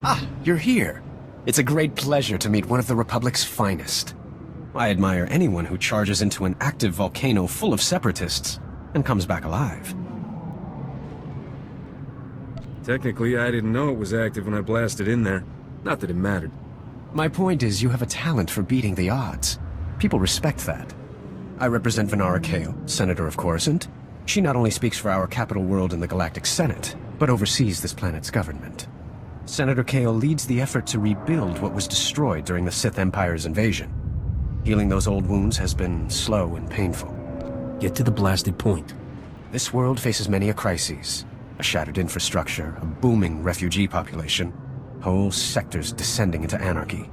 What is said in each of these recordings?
Ah, you're here. It's a great pleasure to meet one of the Republic's finest. I admire anyone who charges into an active volcano full of separatists and comes back alive. Technically, I didn't know it was active when I blasted in there. Not that it mattered. My point is, you have a talent for beating the odds. People respect that. I represent Venara Kale, Senator of Coruscant. She not only speaks for our capital world in the Galactic Senate, but oversees this planet's government. Senator Kale leads the effort to rebuild what was destroyed during the Sith Empire's invasion. Healing those old wounds has been slow and painful. Get to the blasted point. This world faces many a crisis. A shattered infrastructure, a booming refugee population, whole sectors descending into anarchy.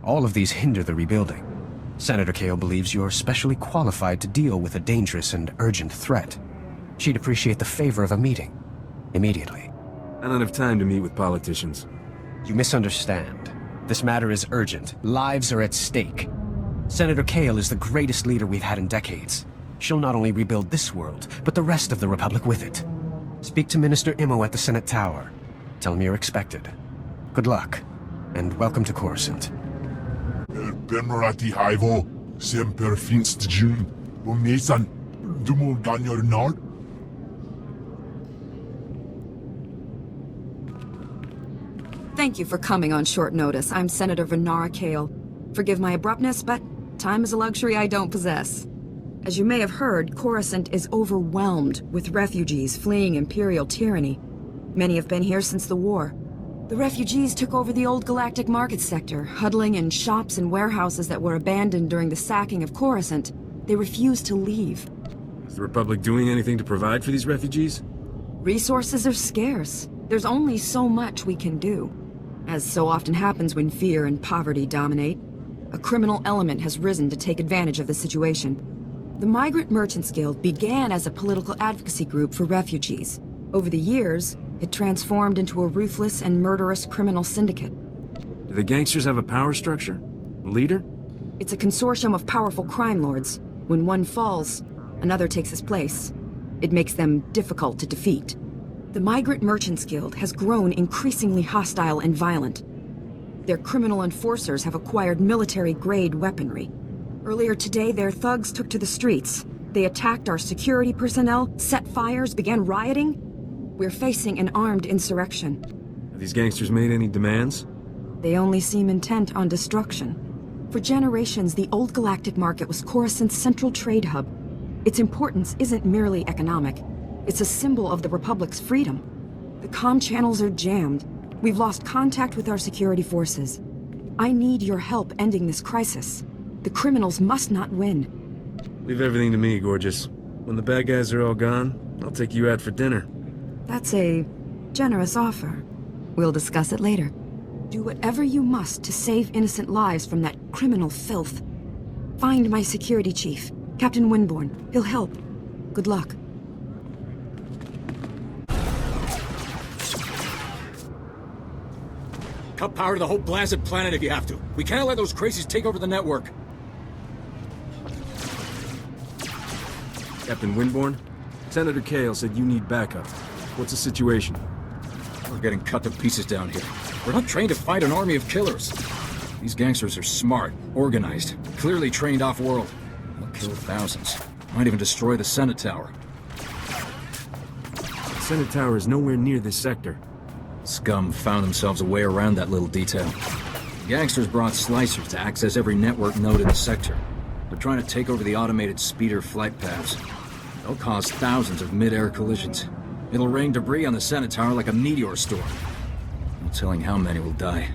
All of these hinder the rebuilding. Senator Kale believes you're specially qualified to deal with a dangerous and urgent threat. She'd appreciate the favor of a meeting. Immediately. I don't have time to meet with politicians. You misunderstand. This matter is urgent. Lives are at stake. Senator Kale is the greatest leader we've had in decades. She'll not only rebuild this world, but the rest of the Republic with it. Speak to Minister Imo at the Senate Tower. Tell him you're expected. Good luck, and welcome to Coruscant. Benmarati Hivo, Semper Finst June, Umesan, Dumul Ganyor Nord. Thank you for coming on short notice. I'm Senator Venara Kale. Forgive my abruptness, but time is a luxury I don't possess. As you may have heard, Coruscant is overwhelmed with refugees fleeing Imperial tyranny. Many have been here since the war. The refugees took over the old Galactic market sector, huddling in shops and warehouses that were abandoned during the sacking of Coruscant. They refused to leave. Is the Republic doing anything to provide for these refugees? Resources are scarce. There's only so much we can do. As so often happens when fear and poverty dominate, a criminal element has risen to take advantage of the situation. The Migrant Merchants Guild began as a political advocacy group for refugees. Over the years, it transformed into a ruthless and murderous criminal syndicate. Do the gangsters have a power structure? A leader? It's a consortium of powerful crime lords. When one falls, another takes his place. It makes them difficult to defeat. The Migrant Merchants Guild has grown increasingly hostile and violent. Their criminal enforcers have acquired military-grade weaponry. Earlier today, their thugs took to the streets. They attacked our security personnel, set fires, began rioting. We're facing an armed insurrection. Have these gangsters made any demands? They only seem intent on destruction. For generations, the old Galactic market was Coruscant's central trade hub. Its importance isn't merely economic. It's a symbol of the Republic's freedom. The comm channels are jammed. We've lost contact with our security forces. I need your help ending this crisis. The criminals must not win. Leave everything to me, gorgeous. When the bad guys are all gone, I'll take you out for dinner. That's a generous offer. We'll discuss it later. Do whatever you must to save innocent lives from that criminal filth. Find my security chief, Captain Winborn. He'll help. Good luck. Cut power to the whole blasted planet if you have to. We can't let those crazies take over the network. Captain Winborn? Senator Kale said you need backup. What's the situation? We're getting cut to pieces down here. We're not trained to fight an army of killers. These gangsters are smart, organized, clearly trained off-world. They'll kill thousands. Might even destroy the Senate Tower. The Senate Tower is nowhere near this sector. Scum found themselves a way around that little detail. The gangsters brought slicers to access every network node in the sector. They're trying to take over the automated speeder flight paths. They'll cause thousands of mid-air collisions. It'll rain debris on the Senate Tower like a meteor storm. No telling how many will die.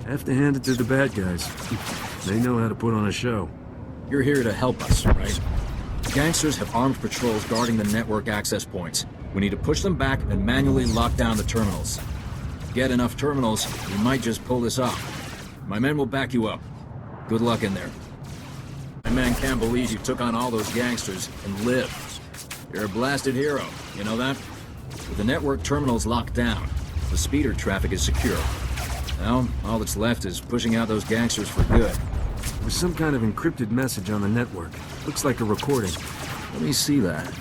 Have to hand it to the bad guys. They know how to put on a show. You're here to help us, right? The gangsters have armed patrols guarding the network access points. We need to push them back and manually lock down the terminals. Get enough terminals, we might just pull this off. My men will back you up. Good luck in there. My man can't believe you took on all those gangsters and lived. You're a blasted hero, you know that? With the network terminals locked down, the speeder traffic is secure. Now, all that's left is pushing out those gangsters for good. There's some kind of encrypted message on the network. Looks like a recording. Let me see that.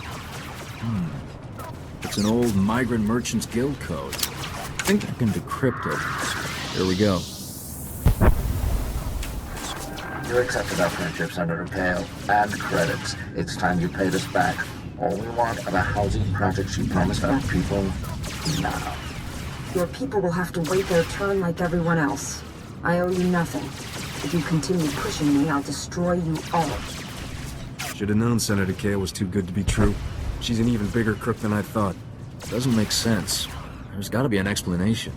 It's an old Migrant Merchants Guild code. think I can decrypt it. Here we go. You accepted our friendship, Senator Kale, and credits. It's time you paid us back. All we want are the housing projects you promised our people now. Your people will have to wait their turn like everyone else. I owe you nothing. If you continue pushing me, I'll destroy you all. Should have known Senator Kale was too good to be true. She's an even bigger crook than I thought. Doesn't make sense. There's gotta be an explanation.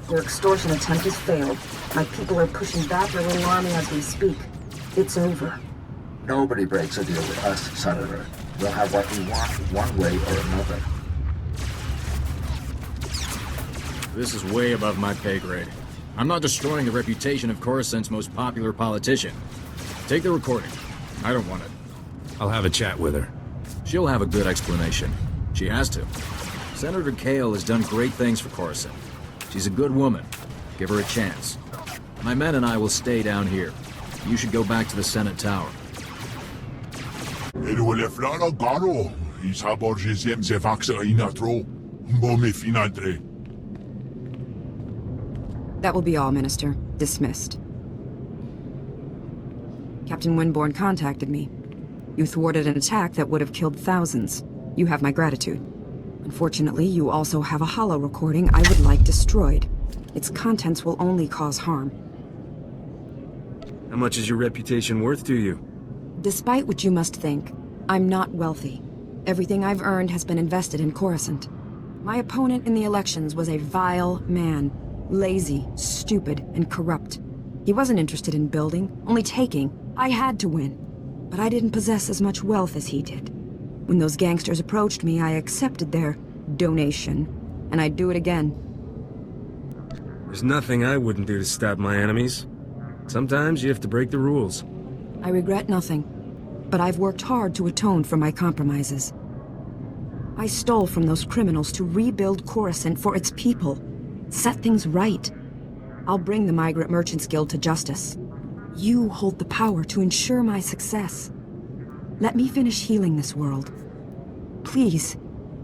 Your extortion attempt has failed. My people are pushing back their little army as we speak. It's over. Nobody breaks a deal with us, Senator. We'll have what we want, one way or another. This is way above my pay grade. I'm not destroying the reputation of Coruscant's most popular politician. Take the recording. I don't want it. I'll have a chat with her. She'll have a good explanation. She has to. Senator Kale has done great things for Coruscant. She's a good woman. Give her a chance. My men and I will stay down here. You should go back to the Senate Tower. That will be all, Minister. Dismissed. Captain Winborn contacted me. You thwarted an attack that would have killed thousands. You have my gratitude. Unfortunately, you also have a holo recording I would like destroyed. Its contents will only cause harm. How much is your reputation worth to you? Despite what you must think, I'm not wealthy. Everything I've earned has been invested in Coruscant. My opponent in the elections was a vile man. Lazy, stupid, and corrupt. He wasn't interested in building, only taking. I had to win. But I didn't possess as much wealth as he did. When those gangsters approached me, I accepted their donation, and I'd do it again. There's nothing I wouldn't do to stop my enemies. Sometimes you have to break the rules. I regret nothing, but I've worked hard to atone for my compromises. I stole from those criminals to rebuild Coruscant for its people, set things right. I'll bring the Migrant Merchants Guild to justice. You hold the power to ensure my success. Let me finish healing this world. Please,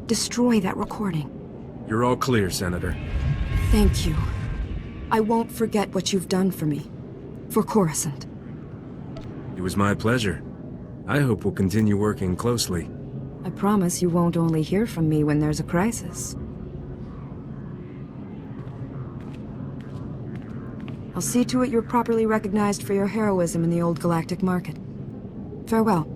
destroy that recording. You're all clear, Senator. Thank you. I won't forget what you've done for me. For Coruscant. It was my pleasure. I hope we'll continue working closely. I promise you won't only hear from me when there's a crisis. I'll see to it you're properly recognized for your heroism in the old galactic market. Farewell.